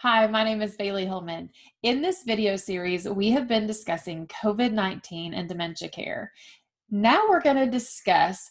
Hi, my name is Bailey Hillman. In this video series, we have been discussing COVID-19 and dementia care. Now we're going to discuss,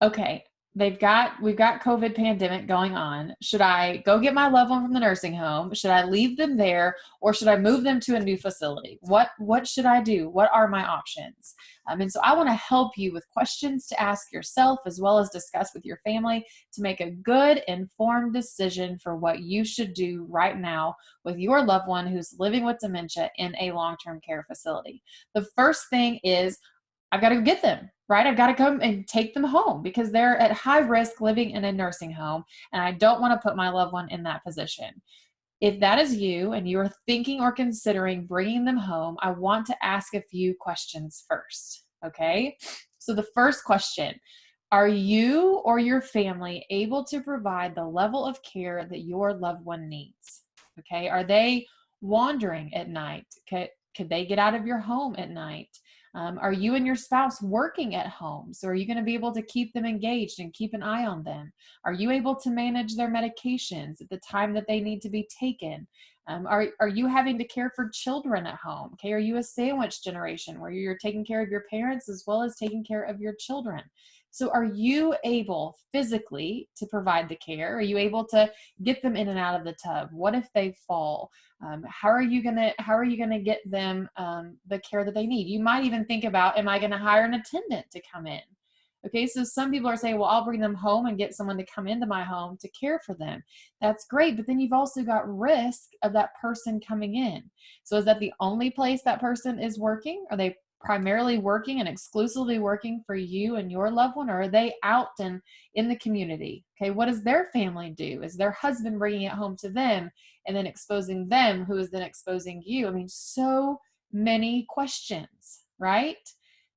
okay, we've got COVID pandemic going on. Should I go get my loved one from the nursing home? Should I leave them there, or should I move them to a new facility? What should I do? What are my options? And so I want to help you with questions to ask yourself as well as discuss with your family to make a good, informed decision for what you should do right now with your loved one who's living with dementia in a long-term care facility. The first thing is I've got to get them, right? I've got to come and take them home because they're at high risk living in a nursing home, and I don't want to put my loved one in that position. If that is you and you are thinking or considering bringing them home, I want to ask a few questions first, okay? So the first question, are you or your family able to provide the level of care that your loved one needs? Okay, are they wandering at night? Could they get out of your home at night? Are you and your spouse working at home? So are you going to be able to keep them engaged and keep an eye on them? Are you able to manage their medications at the time that they need to be taken? Are you having to care for children at home? Okay, are you a sandwich generation where you're taking care of your parents as well as taking care of your children? So are you able physically to provide the care? Are you able to get them in and out of the tub? What if they fall? How are you gonna get them the care that they need? You might even think about, am I gonna hire an attendant to come in? Okay, so some people are saying, well, I'll bring them home and get someone to come into my home to care for them. That's great, but then you've also got risk of that person coming in. So is that the only place that person is working? Are they primarily working and exclusively working for you and your loved one, or are they out and in the community? Okay, what does their family do? Is their husband bringing it home to them and then exposing them, who is then exposing you? I mean, so many questions, right?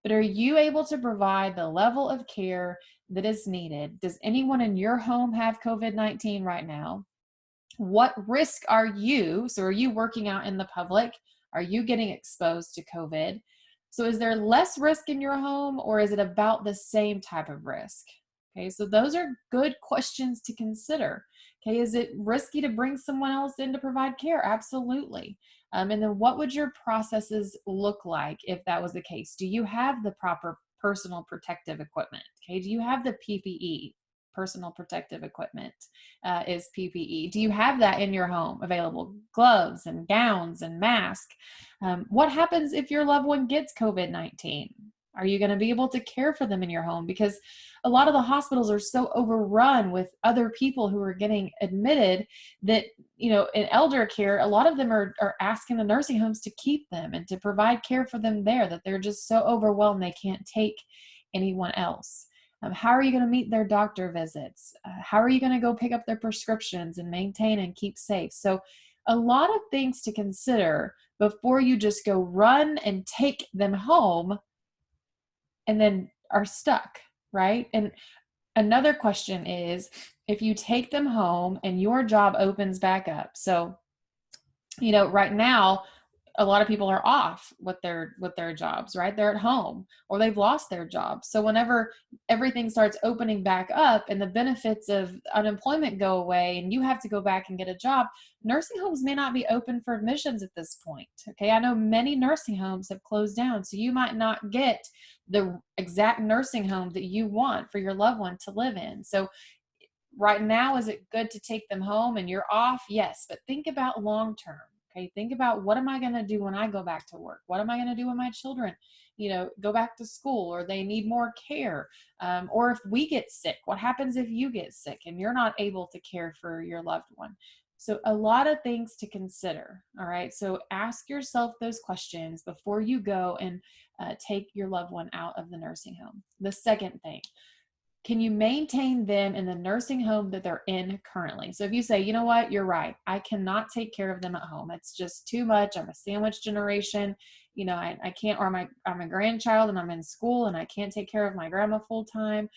But are you able to provide the level of care that is needed? Does anyone in your home have COVID-19 right now? What risk are you? So are you working out in the public? Are you getting exposed to COVID? So is there less risk in your home, or is it about the same type of risk? Okay, so those are good questions to consider. Okay, is it risky to bring someone else in to provide care? Absolutely. And then what would your processes look like if that was the case? Do you have the proper personal protective equipment? Okay, do you have the PPE? Personal protective equipment is PPE. Do you have that in your home available? Gloves and gowns and masks. What happens if your loved one gets COVID-19? Are you going to be able to care for them in your home? Because a lot of the hospitals are so overrun with other people who are getting admitted that, you know, in elder care, a lot of them are asking the nursing homes to keep them and to provide care for them there, that they're just so overwhelmed they can't take anyone else. How are you going to meet their doctor visits? How are you going to go pick up their prescriptions and maintain and keep safe? So a lot of things to consider before you just go run and take them home and then are stuck, right? And another question is, if you take them home and your job opens back up. So, you know, right now, a lot of people are off with their jobs, right? They're at home or they've lost their job. So whenever everything starts opening back up and the benefits of unemployment go away and you have to go back and get a job, nursing homes may not be open for admissions at this point. Okay, I know many nursing homes have closed down, so you might not get the exact nursing home that you want for your loved one to live in. So right now, is it good to take them home and you're off? Yes, but think about long term. Okay, think about, what am I going to do when I go back to work? What am I going to do when my children, you know, go back to school or they need more care? Or if we get sick, what happens if you get sick and you're not able to care for your loved one? So a lot of things to consider. All right, so ask yourself those questions before you go and take your loved one out of the nursing home. The second thing, can you maintain them in the nursing home that they're in currently? So if you say, you know what, you're right, I cannot take care of them at home. It's just too much. I'm a sandwich generation. You know, I can't, or I'm a grandchild and I'm in school and I can't take care of my grandma full time.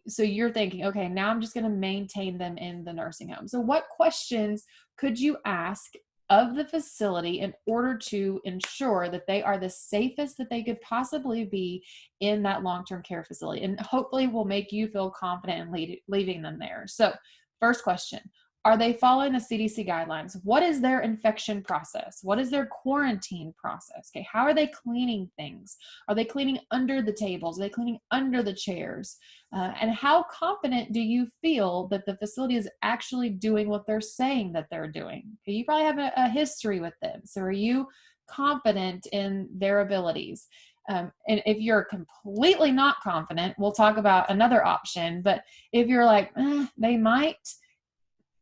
So you're thinking, okay, now I'm just going to maintain them in the nursing home. So what questions could you ask of the facility in order to ensure that they are the safest that they could possibly be in that long-term care facility, and hopefully will make you feel confident in leaving them there? So first question, Are they following the CDC guidelines? What is their infection process? What is their quarantine process? Okay, how are they cleaning things? Are they cleaning under the tables? Are they cleaning under the chairs? And how confident do you feel that the facility is actually doing what they're saying that they're doing? Okay, you probably have a history with them. So are you confident in their abilities? And if you're completely not confident, we'll talk about another option. But if you're like, they might,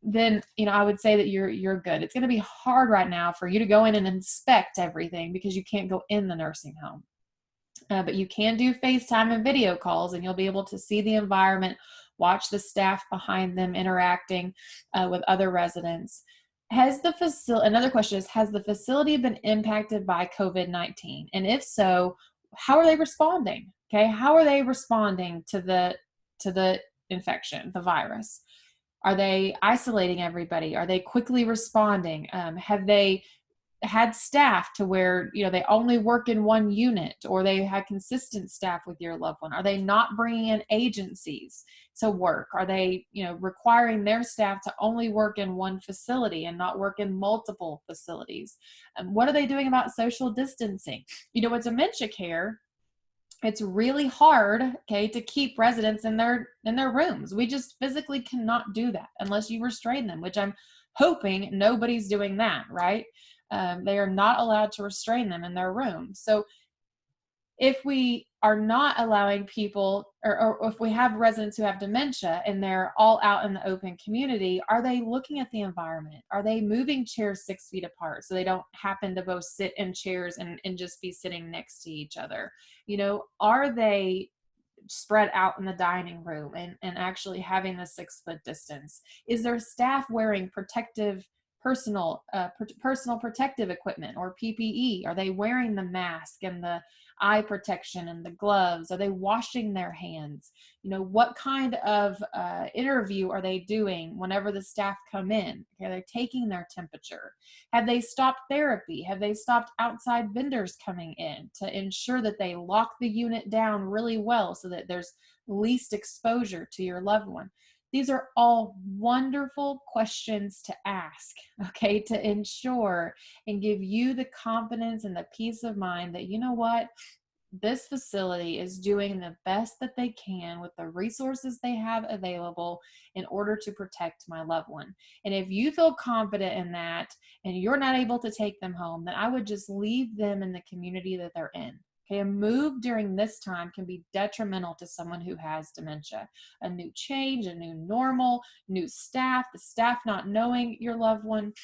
then I would say that you're good. It's going to be hard right now for you to go in and inspect everything because you can't go in the nursing home. But you can do FaceTime and video calls, and you'll be able to see the environment, watch the staff behind them interacting with other residents. Another question is, has the facility been impacted by COVID-19? And if so, how are they responding? Okay, how are they responding to the infection, the virus? Are they isolating everybody? Are they quickly responding? Have they had staff to where they only work in one unit, or they had consistent staff with your loved one? Are they not bringing in agencies to work? Are they requiring their staff to only work in one facility and not work in multiple facilities? What are they doing about social distancing? With dementia care, it's really hard, okay, to keep residents in their rooms. We just physically cannot do that unless you restrain them, which I'm hoping nobody's doing that, right? They are not allowed to restrain them in their rooms. So if we are not allowing people, or if we have residents who have dementia and they're all out in the open community, are they looking at the environment? Are they moving chairs 6 feet apart so they don't happen to both sit in chairs and just be sitting next to each other? Are they spread out in the dining room and actually having the 6-foot distance? Is their staff wearing personal protective equipment or PPE? Are they wearing the mask and the eye protection and the gloves? Are they washing their hands? What kind of interview are they doing whenever the staff come in? Are they taking their temperature? Have they stopped therapy? Have they stopped outside vendors coming in to ensure that they lock the unit down really well so that there's least exposure to your loved one? These are all wonderful questions to ask, okay, to ensure and give you the confidence and the peace of mind that, this facility is doing the best that they can with the resources they have available in order to protect my loved one. And if you feel confident in that and you're not able to take them home, then I would just leave them in the community that they're in. Okay, a move during this time can be detrimental to someone who has dementia. A new change, a new normal, new staff, the staff not knowing your loved one.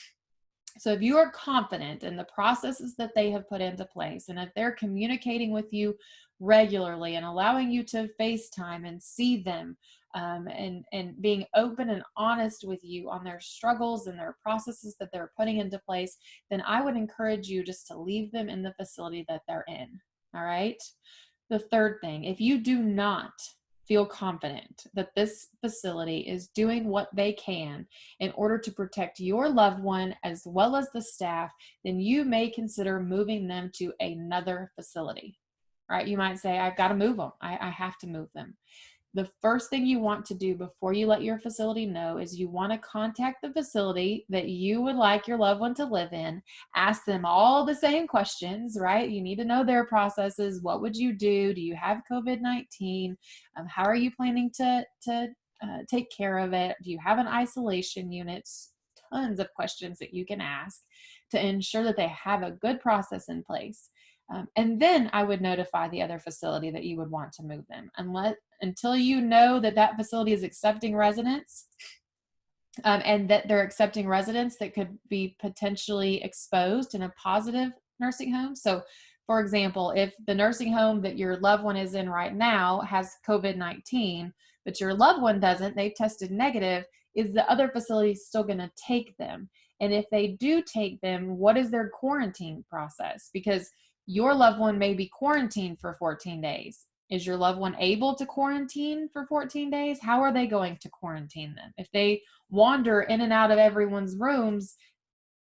So if you are confident in the processes that they have put into place, and if they're communicating with you regularly and allowing you to FaceTime and see them, and being open and honest with you on their struggles and their processes that they're putting into place, then I would encourage you just to leave them in the facility that they're in. All right. The third thing, if you do not feel confident that this facility is doing what they can in order to protect your loved one as well as the staff, then you may consider moving them to another facility. All right. You might say, I've got to move them. I have to move them. The first thing you want to do before you let your facility know is you want to contact the facility that you would like your loved one to live in. Ask them all the same questions, right? You need to know their processes. What would you do? Do you have COVID-19? How are you planning to take care of it? Do you have an isolation unit? Tons of questions that you can ask to ensure that they have a good process in place. And then I would notify the other facility that you would want to move them, until you know that that facility is accepting residents, and that they're accepting residents that could be potentially exposed in a positive nursing home. So, for example, if the nursing home that your loved one is in right now has COVID-19, but your loved one doesn't, they've tested negative, is the other facility still going to take them? And if they do take them, what is their quarantine process? Because your loved one may be quarantined for 14 days. Is your loved one able to quarantine for 14 days? How are they going to quarantine them? If they wander in and out of everyone's rooms,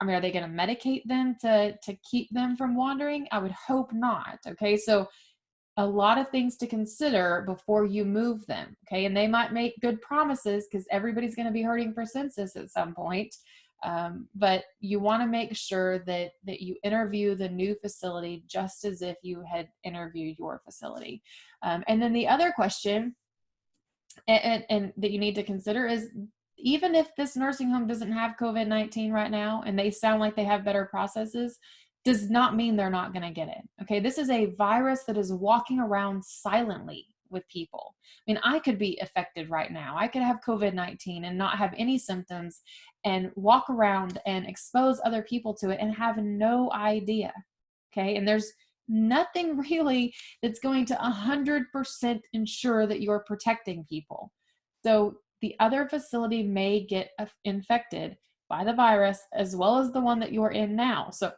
are they going to medicate them to keep them from wandering? I would hope not. Okay, so a lot of things to consider before you move them, okay? And they might make good promises because everybody's going to be hurting for census at some point. But you want to make sure that you interview the new facility just as if you had interviewed your facility. And then the other question and that you need to consider is, even if this nursing home doesn't have COVID-19 right now and they sound like they have better processes, does not mean they're not going to get it. Okay, this is a virus that is walking around silently with people. I mean, I could be affected right now. I could have COVID-19 and not have any symptoms and walk around and expose other people to it and have no idea. Okay, and there's nothing really that's going to 100% ensure that you're protecting people. So the other facility may get infected by the virus as well as the one that you're in now. So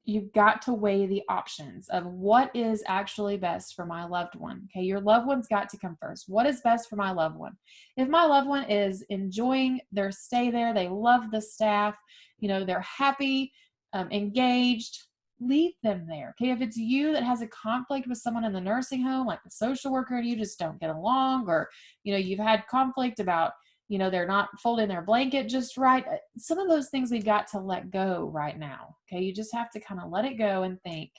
you've got to weigh the options of what is actually best for my loved one. Okay, your loved one's got to come first. What is best for my loved one? If my loved one is enjoying their stay there, they love the staff, they're happy, engaged, leave them there. Okay, if it's you that has a conflict with someone in the nursing home, like the social worker, and you just don't get along, or you've had conflict about they're not folding their blanket just right. Some of those things we've got to let go right now. Okay, you just have to kind of let it go and think,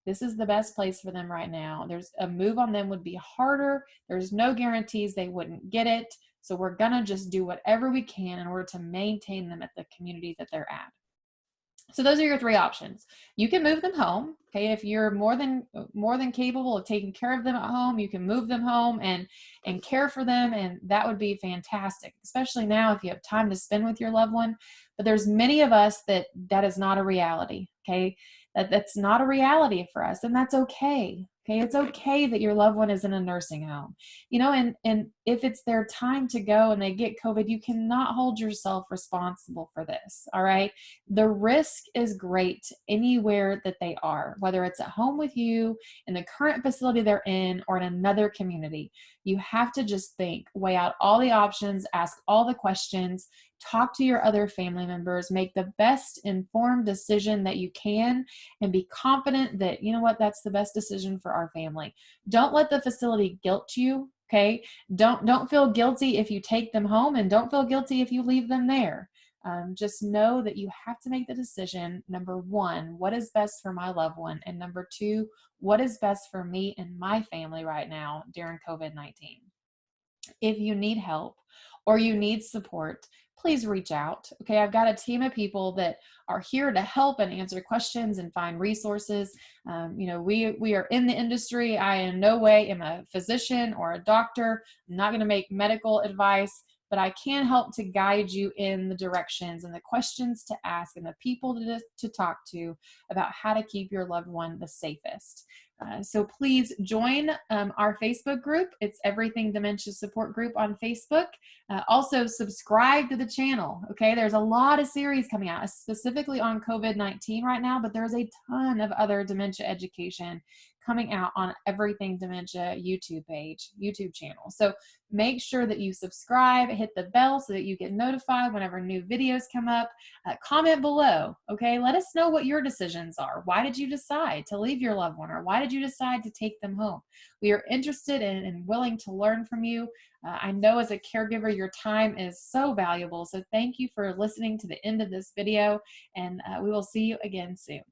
this is the best place for them right now. There's a move on them would be harder. There's no guarantees they wouldn't get it. So we're gonna just do whatever we can in order to maintain them at the community that they're at. So those are your three options. You can move them home. Okay, if you're more than capable of taking care of them at home, you can move them home and care for them, and that would be fantastic, especially now if you have time to spend with your loved one. But there's many of us that is not a reality. Okay, that's not a reality for us, and that's okay. Okay, it's okay that your loved one is in a nursing home. And if it's their time to go and they get COVID, you cannot hold yourself responsible for this. All right. The risk is great anywhere that they are, whether it's at home with you, in the current facility they're in, or in another community. You have to just think, weigh out all the options, ask all the questions, talk to your other family members, make the best informed decision that you can, and be confident that, that's the best decision for our family. Don't let the facility guilt you. Okay. Don't feel guilty if you take them home, and don't feel guilty if you leave them there. Just know that you have to make the decision. Number one, what is best for my loved one? And number two, what is best for me and my family right now during COVID-19? If you need help or you need support, please reach out. Okay, I've got a team of people that are here to help and answer questions and find resources. We are in the industry. I in no way am a physician or a doctor. I'm not going to make medical advice, but I can help to guide you in the directions and the questions to ask and the people to talk to about how to keep your loved one the safest. So please join our Facebook group. It's Everything Dementia Support Group on Facebook. Also subscribe to the channel. Okay, there's a lot of series coming out specifically on COVID-19 right now, but there's a ton of other dementia education coming out on Everything Dementia YouTube channel. So make sure that you subscribe, hit the bell so that you get notified whenever new videos come up. Comment below, okay? Let us know what your decisions are. Why did you decide to leave your loved one, or why did you decide to take them home? We are interested in and willing to learn from you. I know as a caregiver, your time is so valuable. So thank you for listening to the end of this video, and we will see you again soon.